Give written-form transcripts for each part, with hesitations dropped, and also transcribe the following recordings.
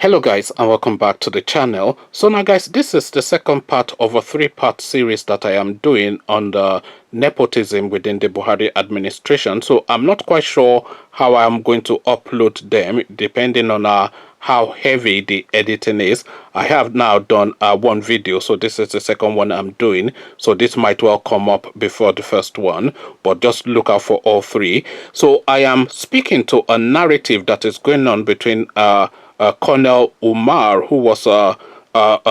Hello guys, and welcome back to the channel. So now guys, this is the second part of a three-part series that I am doing on the nepotism within the Buhari administration. So I'm not quite sure how I'm going to upload them depending on how heavy the editing is. I have now done one video, so this is the second one I'm doing. So this might well come up before the first one, but just look out for all three. So I am speaking to a narrative that is going on between Colonel Umar, who was a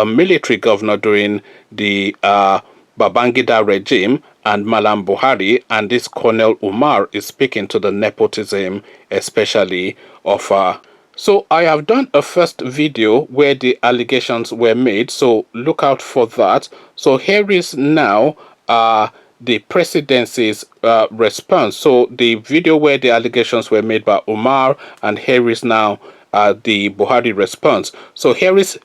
military governor during the Babangida regime, and Malam Buhari, and this Colonel Umar is speaking to the nepotism, especially of so I have done a first video where the allegations were made, so look out for that. So here is now the presidency's response. So the video where the allegations were made by Umar, and here is now the Buhari response. So here is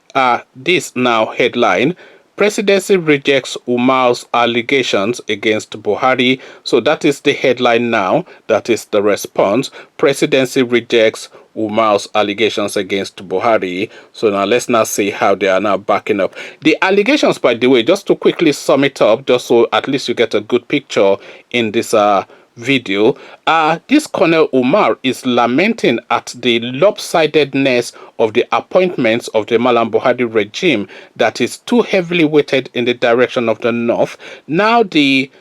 this now headline: Presidency rejects Umar's allegations against Buhari. So that is the headline now. That is the response. Presidency rejects Umar's allegations against Buhari. So now let's now see how they are now backing up. The allegations, by the way, just to quickly sum it up, just so at least you get a good picture in this video, this Colonel Umar is lamenting at the lopsidedness of the appointments of the Malam Buhari regime that is too heavily weighted in the direction of the north. Now the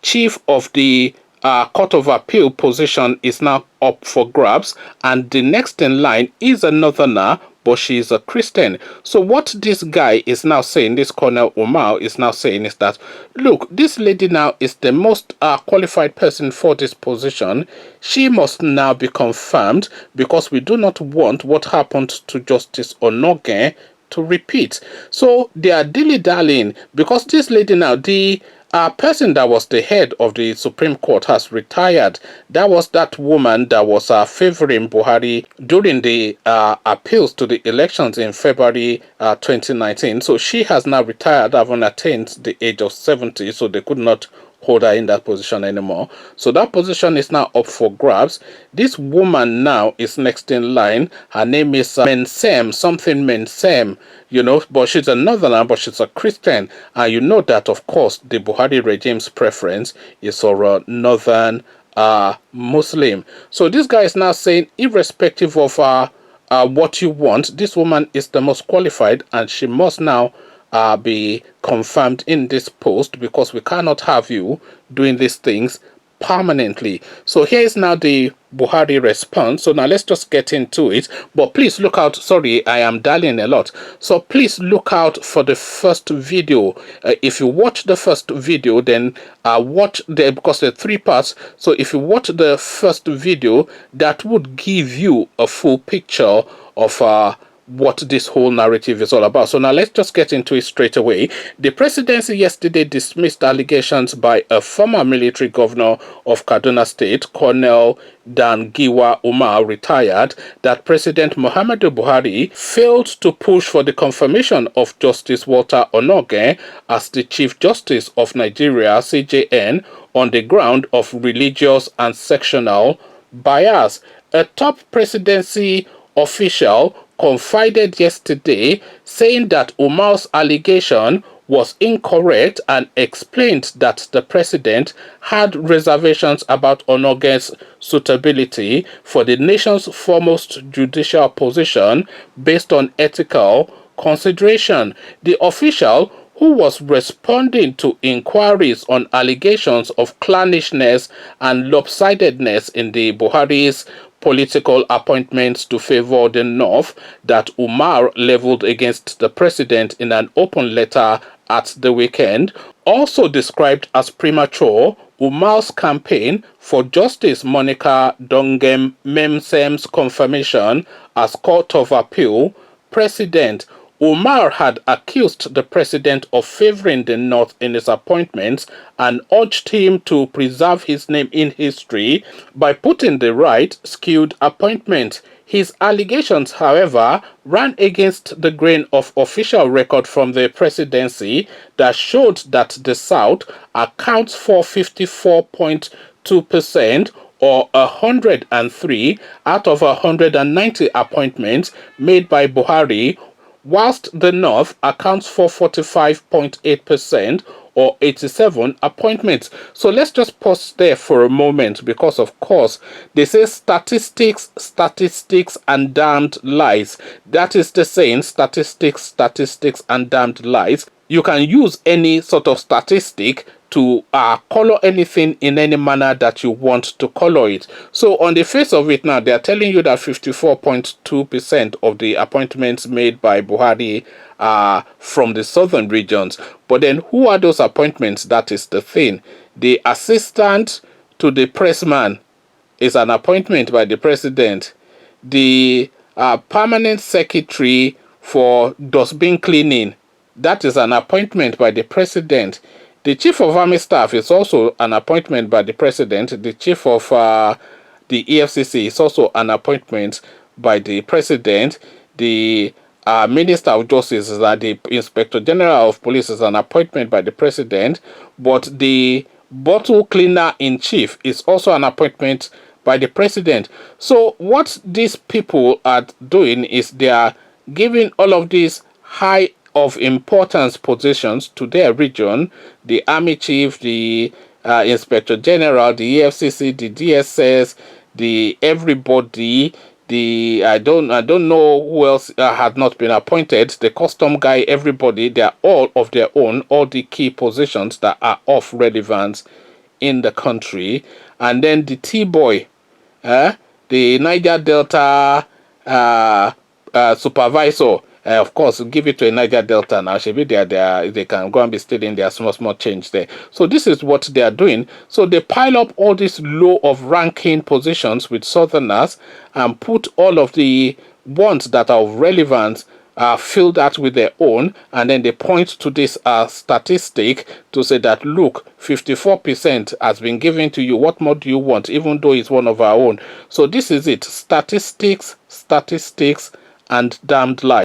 chief of the Court of Appeal position is now up for grabs, and the next in line is a northerner, but she is a Christian. So what this guy is now saying, this Colonel Umar is now saying, is that, look, this lady now is the most qualified person for this position. She must now be confirmed, because we do not want what happened to Justice Onoge to repeat. So they are dilly-dallying, because this lady now, the person that was the head of the Supreme Court, has retired. That was that woman that was favoring Buhari during the appeals to the elections in February 2019. So she has now retired, having attained the age of 70, so they could not hold her in that position anymore. So that position is now up for grabs. This woman now is next in line. Her name is Mensem, something Mensem, you know, but she's a northerner, but she's a Christian. And you know that, of course, the Buhari regime's preference is for a northern Muslim. So this guy is now saying, irrespective of what you want, this woman is the most qualified, and she must now be confirmed in this post, because we cannot have you doing these things permanently. So here is now the Buhari response. So now let's just get into it, but please look out. Sorry, I am dialing a lot, so please look out for the first video. If you watch the first video, then watch the, because there are three parts, so if you watch the first video, that would give you a full picture of what this whole narrative is all about. So now let's just get into it straight away. The presidency yesterday dismissed allegations by a former military governor of Kaduna State, Colonel Dangiwa Umar, retired, that President Muhammadu Buhari failed to push for the confirmation of Justice Walter Onoge as the Chief Justice of Nigeria, CJN, on the ground of religious and sectional bias. A top presidency official confided yesterday, saying that Umar's allegation was incorrect, and explained that the president had reservations about Onoge's suitability for the nation's foremost judicial position based on ethical consideration. The official, who was responding to inquiries on allegations of clannishness and lopsidedness in the Buhari's political appointments to favor the North that Umar leveled against the president in an open letter at the weekend, also described as premature Umar's campaign for Justice Monica Dongem Memsem's confirmation as Court of Appeal president. Umar had accused the president of favoring the North in his appointments, and urged him to preserve his name in history by putting the right, skewed appointment. His allegations, however, ran against the grain of official record from the presidency that showed that the South accounts for 54.2% or 103 out of 190 appointments made by Buhari, whilst the North accounts for 45.8% or 87 appointments. So let's just pause there for a moment because, of course, they say statistics, statistics, and damned lies. That is the saying, statistics, statistics, and damned lies. You can use any sort of statistic to color anything in any manner that you want to color it. So on the face of it now, they are telling you that 54.2% of the appointments made by Buhari are from the southern regions. But then who are those appointments? That is the thing. The assistant to the pressman is an appointment by the president. The permanent secretary for dustbin cleaning, that is an appointment by the president. The chief of army staff is also an appointment by the president. The chief of the EFCC is also an appointment by the president. The Minister of Justice is the Inspector General of Police is an appointment by the president. But the bottle cleaner in chief is also an appointment by the president. So what these people are doing is they are giving all of these high of importance positions to their region: the army chief, the inspector general, the EFCC, the DSS, the everybody, the I don't know who else had not been appointed, the custom guy, everybody. They are all of their own, all the key positions that are of relevance in the country. And then the T-boy, the Niger Delta supervisor. Of course, give it to a Niger Delta now. Should be there. They can go and be stealing their small change there. So this is what they are doing. So they pile up all these low of ranking positions with Southerners and put all of the ones that are of relevance fill that with their own, and then they point to this statistic to say that, look, 54% has been given to you. What more do you want, even though it's one of our own? So this is it: statistics, statistics, and damned lie.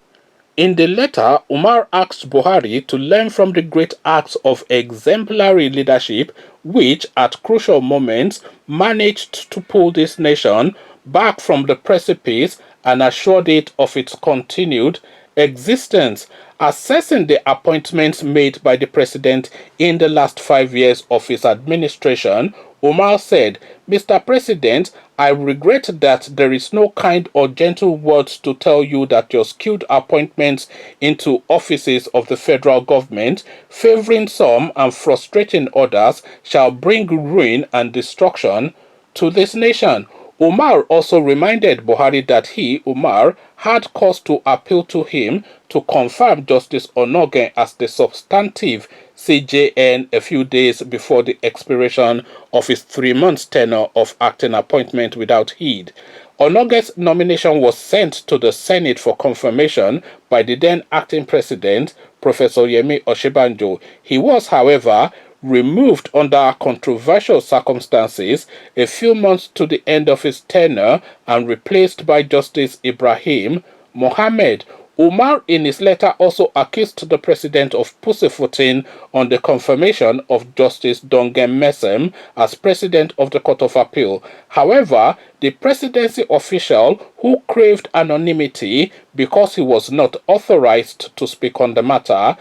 In the letter, Umar asked Buhari to learn from the great acts of exemplary leadership which, at crucial moments, managed to pull this nation back from the precipice and assured it of its continued existence. Assessing the appointments made by the president in the last 5 years of his administration, Umar said, "Mr. President, I regret that there is no kind or gentle words to tell you that your skilled appointments into offices of the federal government, favoring some and frustrating others, shall bring ruin and destruction to this nation." Umar also reminded Buhari that he, Umar, had cause to appeal to him to confirm Justice Onogen as the substantive CJN a few days before the expiration of his 3-month tenure of acting appointment without heed. Onogen's nomination was sent to the Senate for confirmation by the then acting president, Professor Yemi Oshibanjo. He was, however, removed under controversial circumstances a few months to the end of his tenure and replaced by Justice Ibrahim Mohammed. Umar, in his letter, also accused the president of pussyfooting on the confirmation of Justice Dongen Mesem as president of the Court of Appeal. However, the presidency official, who craved anonymity because he was not authorized to speak on the matter,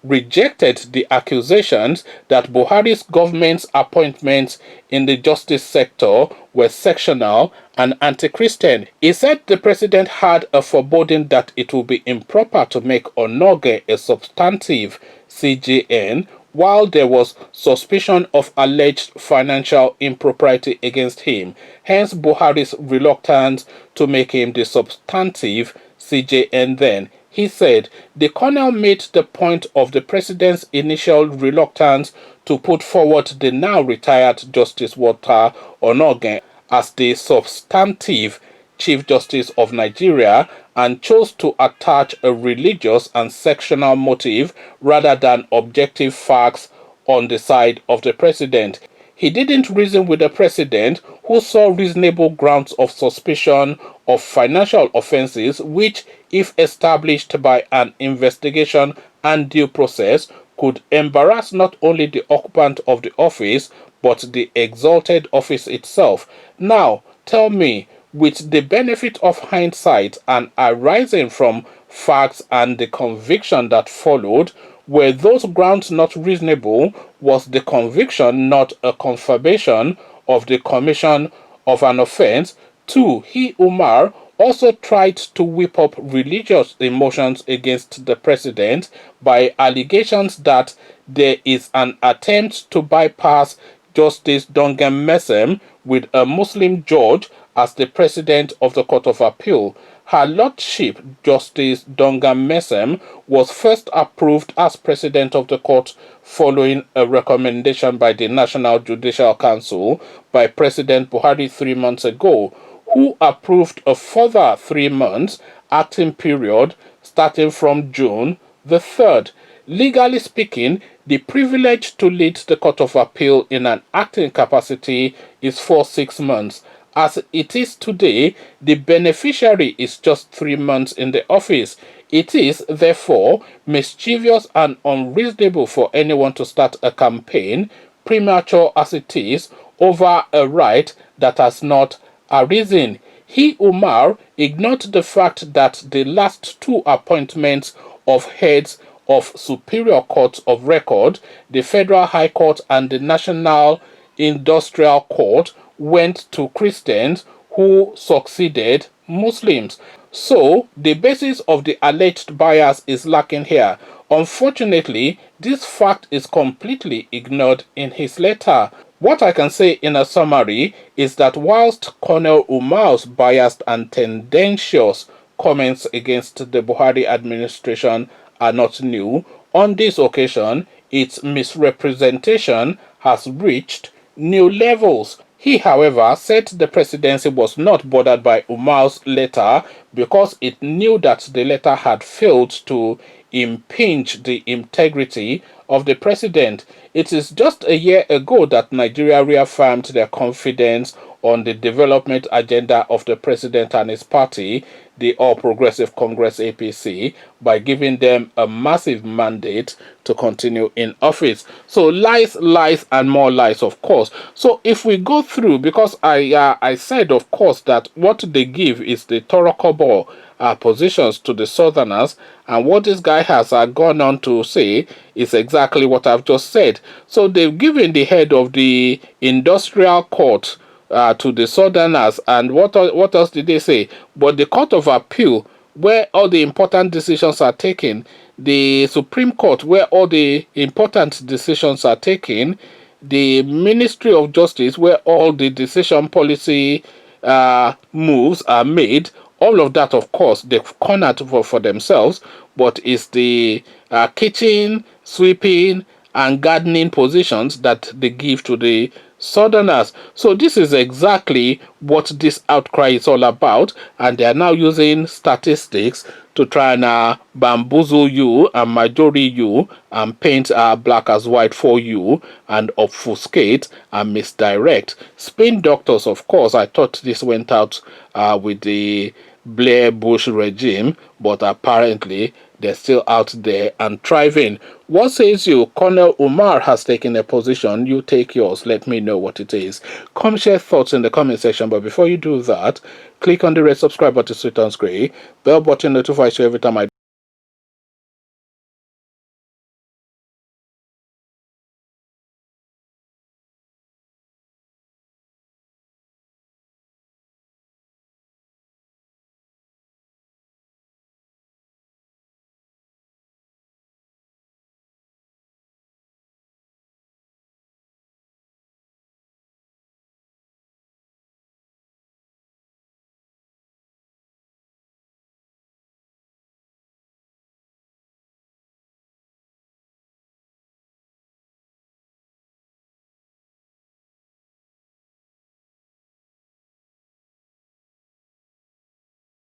rejected the accusations that Buhari's government's appointments in the justice sector were sectional and anti-Christian. He said the president had a foreboding that it would be improper to make Onoge a substantive CJN while there was suspicion of alleged financial impropriety against him, hence Buhari's reluctance to make him the substantive CJN then. He said the colonel made the point of the president's initial reluctance to put forward the now retired Justice Walter Onogen as the substantive Chief Justice of Nigeria and chose to attach a religious and sectional motive rather than objective facts on the side of the president. He didn't reason with the president, who saw reasonable grounds of suspicion of financial offenses which, if established by an investigation and due process, could embarrass not only the occupant of the office, but the exalted office itself. Now, tell me, with the benefit of hindsight and arising from facts and the conviction that followed, were those grounds not reasonable? Was the conviction not a confirmation of the commission of an offense? 2. He, Umar, also tried to whip up religious emotions against the president by allegations that there is an attempt to bypass Justice Dongam Mesem with a Muslim judge as the president of the Court of Appeal. Her Lordship Justice Dongam Mesem was first approved as president of the court following a recommendation by the National Judicial Council by President Buhari 3 months ago, who approved a further 3 months acting period starting from June the 3rd. Legally speaking, the privilege to lead the Court of Appeal in an acting capacity is for 6 months. As it is today, the beneficiary is just 3 months in the office. It is, therefore, mischievous and unreasonable for anyone to start a campaign, premature as it is, over a right that has not arisen. He, Umar, ignored the fact that the last 2 appointments of heads of superior courts of record, the Federal High Court and the National Industrial Court, went to Christians who succeeded Muslims. So, the basis of the alleged bias is lacking here. Unfortunately, this fact is completely ignored in his letter. What I can say in a summary is that whilst Colonel Umar's biased and tendentious comments against the Buhari administration are not new, on this occasion, its misrepresentation has reached new levels. He, however, said the presidency was not bothered by Umar's letter because it knew that the letter had failed to impinge the integrity of the president. It is just a year ago that Nigeria reaffirmed their confidence on the development agenda of the president and his party, the All Progressive Congress APC, by giving them a massive mandate to continue in office. So lies, lies, and more lies, of course. So if we go through, because I said, of course, that what they give is the Torokobo positions to the Southerners, and what this guy has gone on to say is exactly what I've just said. So they've given the head of the Industrial Court to the Southerners, and what else did they say? But the Court of Appeal, where all the important decisions are taken, the Supreme Court, where all the important decisions are taken, the Ministry of Justice, where all the decision policy moves are made, all of that, of course, they've cornered for themselves, but it's the kitchen, sweeping, and gardening positions that they give to the Southerners. So this is exactly what this outcry is all about, and they are now using statistics to try and bamboozle you and majority you and paint black as white for you and obfuscate and misdirect. Spin doctors, of course, I thought this went out with the Blair Bush regime, but apparently they're still out there and thriving. What says you? Colonel Umar has taken a position. You take yours. Let me know what it is. Come share thoughts in the comment section. But before you do that, click on the red subscribe button, switch on screen. Bell button notifies you every time I